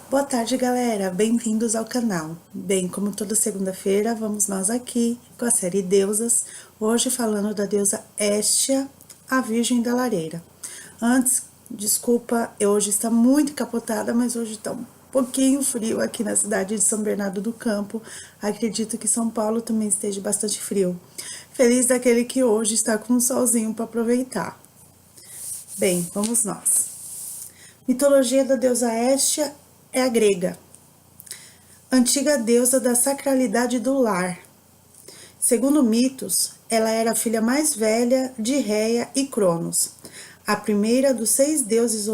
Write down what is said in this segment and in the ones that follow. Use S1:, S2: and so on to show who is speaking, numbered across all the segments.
S1: Boa tarde, galera! Bem-vindos ao canal. Bem, como toda segunda-feira, vamos nós aqui com a série Deusas, hoje falando da deusa Hestia, a Virgem da Lareira. Antes, desculpa, hoje está muito encapotada, mas hoje está um pouquinho frio aqui na cidade de São Bernardo do Campo. Acredito que São Paulo também esteja bastante frio. Feliz daquele que hoje está com um solzinho para aproveitar. Bem, vamos nós. Mitologia da deusa Hestia é a grega, antiga deusa da sacralidade do lar. Segundo mitos, ela era a filha mais velha de Reia e Cronos, a primeira dos 6 deuses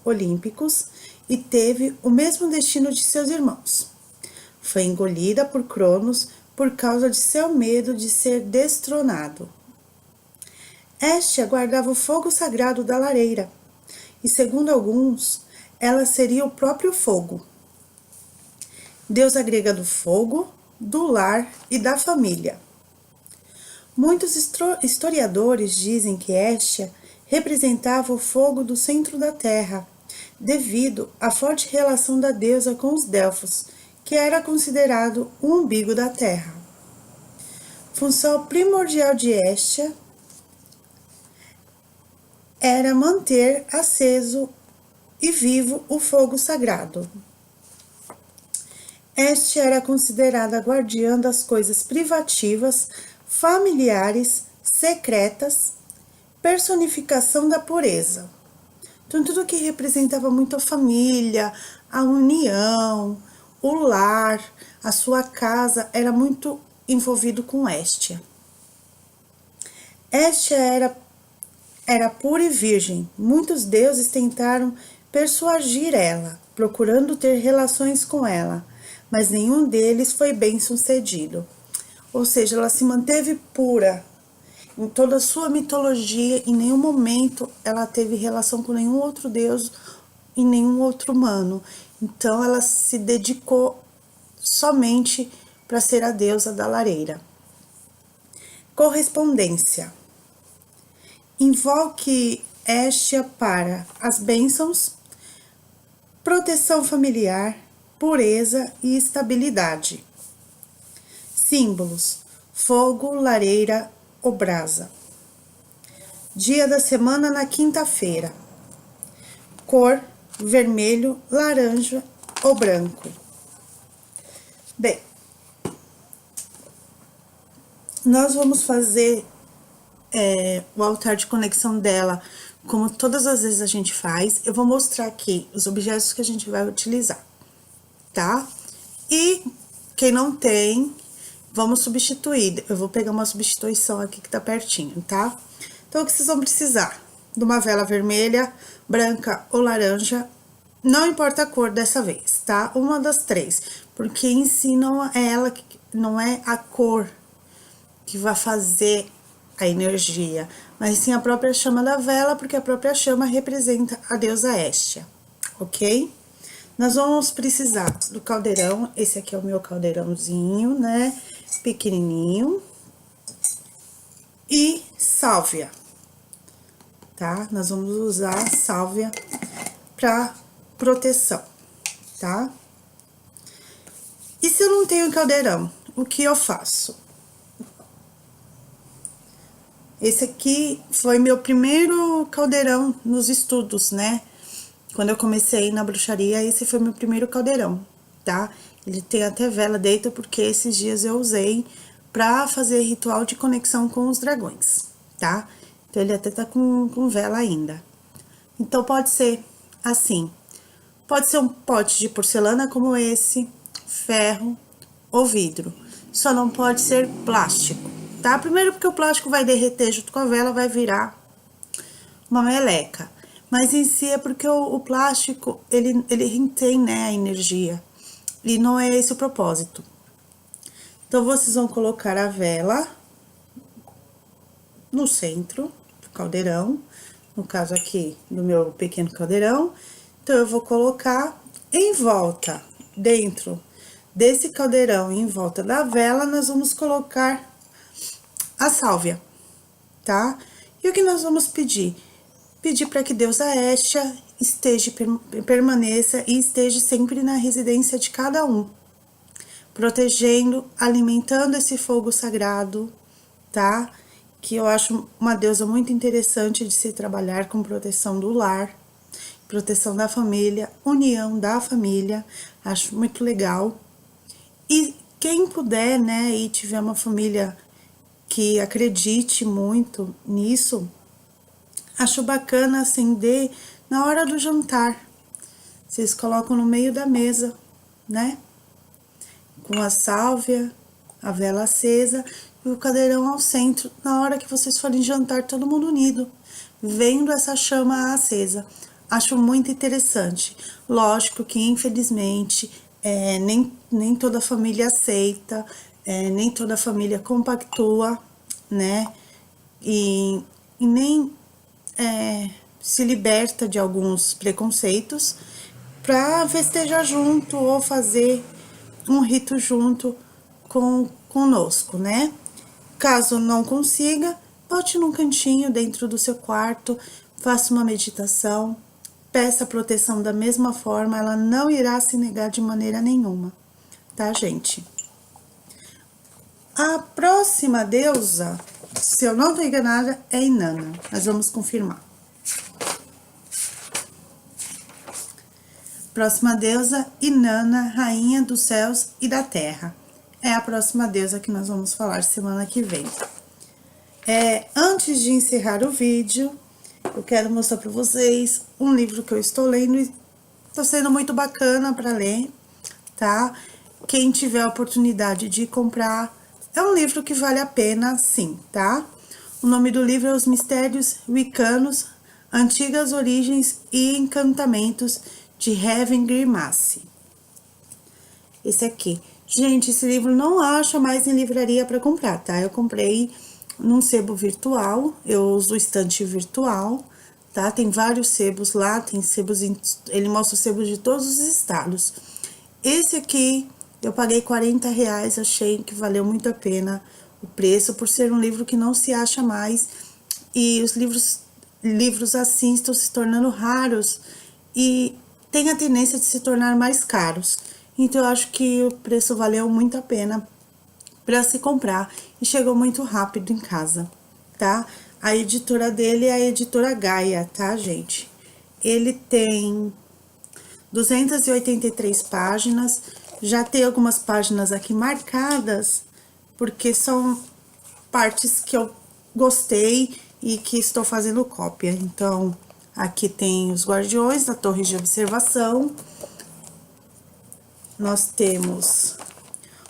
S1: olímpicos, e teve o mesmo destino de seus irmãos. Foi engolida por Cronos por causa de seu medo de ser destronado. Hestia guardava o fogo sagrado da lareira, e segundo alguns, ela seria o próprio fogo. Deusa grega do fogo, do lar e da família. Muitos historiadores dizem que Hestia representava o fogo do centro da terra, devido à forte relação da deusa com os Delfos, que era considerado o umbigo da terra. Função primordial de Hestia era manter aceso e vivo o fogo sagrado. Hestia era considerada a guardiã das coisas privativas, familiares, secretas, personificação da pureza. Então, tudo que representava muito a família, a união, o lar, a sua casa, era muito envolvido com Hestia. Hestia era pura e virgem. Muitos deuses tentaram persuadir ela, procurando ter relações com ela, mas nenhum deles foi bem sucedido. Ou seja, ela se manteve pura. Em toda a sua mitologia, em nenhum momento ela teve relação com nenhum outro deus e nenhum outro humano. Então ela se dedicou somente para ser a deusa da lareira. Correspondência. Invoque Hestia para as bênçãos, proteção familiar, pureza e estabilidade. Símbolos: fogo, lareira ou brasa. Dia da semana na quinta-feira. Cor: vermelho, laranja ou branco. Bem, nós vamos fazer o altar de conexão dela, como todas as vezes a gente faz. Eu vou mostrar aqui os objetos que a gente vai utilizar, tá? E quem não tem, vamos substituir. Eu vou pegar uma substituição aqui que tá pertinho, tá? Então, o que vocês vão precisar? De uma vela vermelha, branca ou laranja, não importa a cor dessa vez, tá? Uma das 3, porque em si não é ela, não é a cor que vai fazer a energia, mas sim a própria chama da vela, porque a própria chama representa a deusa Hestia, ok? Nós vamos precisar do caldeirão, esse aqui é o meu caldeirãozinho, né, pequenininho, e sálvia, tá? Nós vamos usar sálvia para proteção, tá? E se eu não tenho caldeirão, o que eu faço? Esse aqui foi meu primeiro caldeirão nos estudos, né? Quando eu comecei na bruxaria, esse foi meu primeiro caldeirão, tá? Ele tem até vela dentro, porque esses dias eu usei pra fazer ritual de conexão com os dragões, tá? Então, ele até tá com vela ainda. Então, pode ser assim. Pode ser um pote de porcelana como esse, ferro ou vidro. Só não pode ser plástico, tá? Primeiro porque o plástico vai derreter junto com a vela, vai virar uma meleca. Mas em si é porque o plástico, ele retém, né, a energia. E não é esse o propósito. Então, vocês vão colocar a vela no centro do caldeirão. No caso aqui, do meu pequeno caldeirão. Então, eu vou colocar em volta, dentro desse caldeirão, em volta da vela, nós vamos colocar a sálvia, tá? E o que nós vamos pedir? Pedir para que deusa Hestia permaneça e esteja sempre na residência de cada um, protegendo, alimentando esse fogo sagrado, tá? Que eu acho uma deusa muito interessante de se trabalhar com proteção do lar, proteção da família, união da família, acho muito legal. E quem puder, né, e tiver uma família que acredite muito nisso, acho bacana acender na hora do jantar. Vocês colocam no meio da mesa, né? Com a sálvia, a vela acesa e o caldeirão ao centro, na hora que vocês forem jantar, todo mundo unido, vendo essa chama acesa. Acho muito interessante. Lógico que, infelizmente, nem toda família aceita, nem toda família compactua, né? E nem se liberta de alguns preconceitos para festejar junto ou fazer um rito junto conosco, né? Caso não consiga, bote num cantinho dentro do seu quarto, faça uma meditação, peça proteção da mesma forma, ela não irá se negar de maneira nenhuma, tá, gente? A próxima deusa, se eu não tô enganada, é Inanna. Nós vamos confirmar. Próxima deusa, Inanna, rainha dos céus e da terra. É a próxima deusa que nós vamos falar semana que vem. Antes de encerrar o vídeo, eu quero mostrar para vocês um livro que eu estou lendo e está sendo muito bacana para ler, tá? Quem tiver a oportunidade de comprar, é um livro que vale a pena, sim, tá? O nome do livro é Os Mistérios Wiccanos, Antigas Origens e Encantamentos de Heaven Grimace. Esse aqui. Gente, esse livro não acha mais em livraria para comprar, tá? Eu comprei num sebo virtual, eu uso o estante virtual, tá? Tem vários sebos lá, tem sebos, ele mostra os sebos de todos os estados. Esse aqui, eu paguei R$40, achei que valeu muito a pena o preço, por ser um livro que não se acha mais, e os livros assim estão se tornando raros, e tem a tendência de se tornar mais caros. Então, eu acho que o preço valeu muito a pena para se comprar e chegou muito rápido em casa, tá? A editora dele é a editora Gaia, tá, gente? Ele tem 283 páginas, já tem algumas páginas aqui marcadas, porque são partes que eu gostei e que estou fazendo cópia. Então, aqui tem os guardiões da torre de observação. Nós temos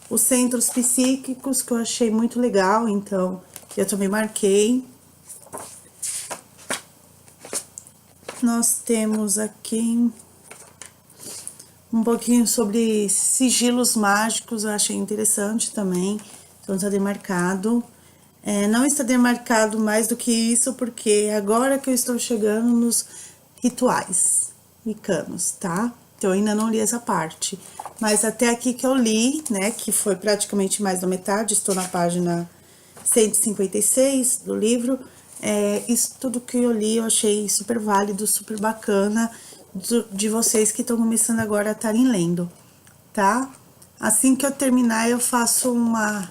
S1: os centros psíquicos, que eu achei muito legal, então eu também marquei. Nós temos aqui um pouquinho sobre sigilos mágicos, eu achei interessante também, então tá demarcado. Não está demarcado mais do que isso, porque agora que eu estou chegando nos rituais wiccanos, tá? Então, eu ainda não li essa parte, mas até aqui que eu li, né, que foi praticamente mais da metade, estou na página 156 do livro, isso tudo que eu li eu achei super válido, super bacana, de vocês que estão começando agora a estarem lendo, tá? Assim que eu terminar, eu faço uma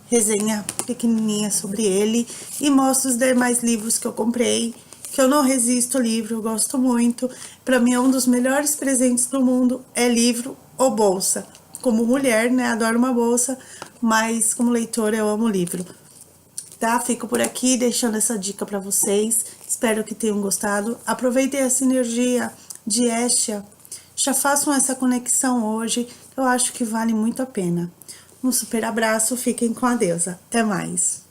S1: resenha pequenininha sobre ele e mostro os demais livros que eu comprei, que eu não resisto ao livro, eu gosto muito. Para mim, é um dos melhores presentes do mundo, é livro ou bolsa. Como mulher, né, adoro uma bolsa, mas como leitora eu amo livro. Tá? Fico por aqui deixando essa dica para vocês, espero que tenham gostado. Aproveitem essa energia de Hestia, já façam essa conexão hoje, eu acho que vale muito a pena. Um super abraço, fiquem com a deusa, até mais!